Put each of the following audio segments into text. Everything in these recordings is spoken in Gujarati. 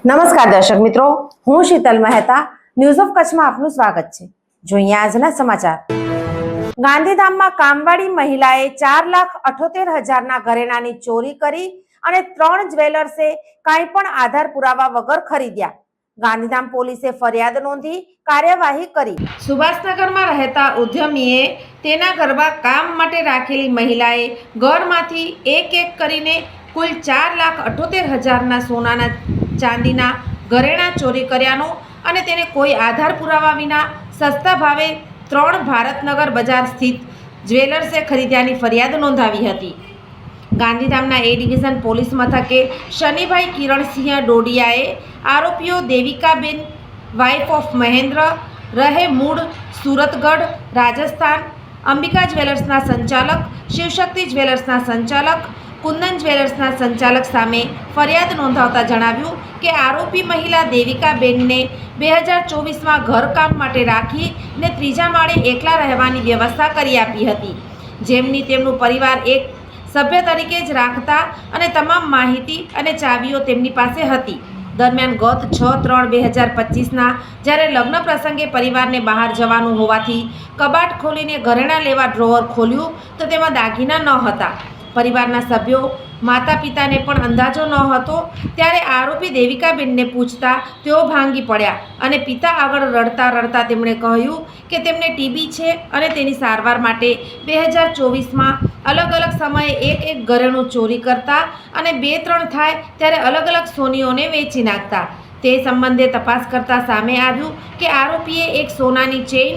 નમસ્કાર દર્શક મિત્રો, હું શીતલ મહેતા ન્યૂઝ ઓફ કચ્છમાં આપનું સ્વાગત છે। જોઈએ આજના સમાચાર। ગાંધીધામમાં કામવાળી મહિલાએ 4,78,000ના ઘરેણાંની ચોરી કરી અને 3 જ્વેલર્સે કંઈ પણ આધાર પુરાવા વગર ખરીદ્યા। ગાંધીધામ પોલીસે ફરિયાદ નોંધી કાર્યવાહી કરી। સુભાષનગરમાં રહેતા ઉદ્યમીએ તેના ઘરમાં કામ માટે રાખેલી મહિલાએ ઘરમાંથી એક કરીને કુલ 4,78,000ના સોનાના ચાંદીના ઘરેણાં ચોરી કર્યાનો અને તેને કોઈ આધાર પુરાવા વિના સસ્તા ભાવે 3 ભારતનગર બજાર સ્થિત જ્વેલર્સે ખરીદ્યાની ફરિયાદ નોંધાવી હતી। ગાંધીધામના એ ડિવિઝન પોલીસ મથકે શનિભાઈ કિરણસિંહ ડોડિયાએ આરોપીઓ દેવિકાબેન વાઇફ ઓફ મહેન્દ્ર રહે મૂળ સુરતગઢ રાજસ્થાન, અંબિકા જ્વેલર્સના સંચાલક, શિવશક્તિ જ્વેલર્સના સંચાલક, કુંદન જ્વેલર્સના સંચાલક સામે ફરિયાદ નોંધાવતા જણાવ્યું કે આરોપી મહિલા દેવિકાબેનને 2024માં ઘરકામ માટે રાખીને 3જા માળે એકલા રહેવાની વ્યવસ્થા કરી આપી હતી, જેમની તેમનું પરિવાર એક સભ્ય તરીકે જ રાખતા અને તમામ માહિતી અને ચાવીઓ તેમની પાસે હતી। દરમિયાન ગત 6/3/2025ના જ્યારે લગ્ન પ્રસંગે પરિવારને બહાર જવાનું હોવાથી કબાટ ખોલીને ઘરેણાં લેવા ડ્રોવર ખોલ્યું તો તેમાં દાગીના ન હતા। પરિવારના સભ્યો, માતા પિતાને પણ અંદાજો ન હતો ત્યારે આરોપી દેવિકાબેનને પૂછતા તેઓ ભાંગી પડ્યા અને પિતા આગળ રડતા તેમણે કહ્યું કે તેમને ટીબી છે અને તેની સારવાર માટે 2024માં અલગ સમયે એક ઘરેણું ચોરી કરતા અને 2-3 થાય ત્યારે અલગ સોનીઓને વેચી નાખતા। તે સંબંધે તપાસ કરતા સામે આવ્યું કે આરોપીએ એક સોનાની ચેઇન,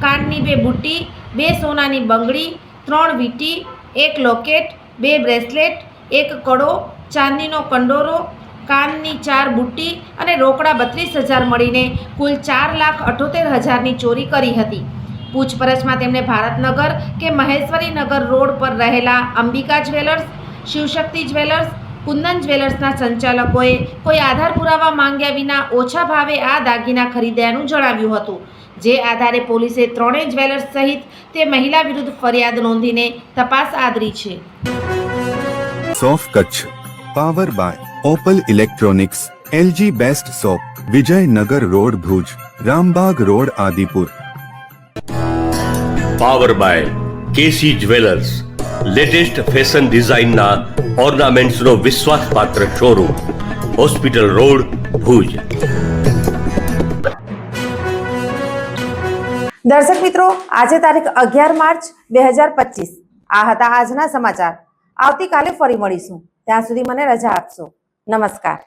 કાનની 2 બુટ્ટી, 2 સોનાની બંગડી, 3 વીંટી, 1 લોકેટ, 2 બ્રેસલેટ, 1 કડો, ચાંદીનો કંડોરો, કાનની 4 બુટ્ટી અને રોકડા 32,000 મળીને કુલ 4,78,000ની ચોરી કરી હતી। પૂછપરછમાં તેમણે ભારતનગર કે મહેશ્વરીનગર રોડ પર રહેલા અંબિકા જ્વેલર્સ, શિવશક્તિ જ્વેલર્સ, કુંદન જ્વેલર્સના સંચાલકોએ કોઈ આધાર પુરાવા માંગ્યા વિના ઓછા ભાવે આ દાગીના ખરીદ્યાનું જણાવ્યું હતું, જે આધારે પોલીસે 3 જ્વેલર્સ સહિત તે મહિલા વિરુદ્ધ ફરિયાદ નોંધીને તપાસ આદરી છે। સોફ Kutch power by opal electronics, LG best shop, Vijaynagar road Bhuj, Rambag road Adipur. Power by KC jewellers, latest fashion ડિઝાઇનના ઓર્નામેન્ટ્સનો વિશ્વાસપાત્ર શોરૂમ, હોસ્પિટલ રોડ ભુજ। દર્શક મિત્રો, આજે તારીખ 11 માર્ચ 2025 આ હતા આજના સમાચાર। આવતીકાલે ફરી મળીશું, ત્યાં સુધી મને રજા આપશો। નમસ્કાર।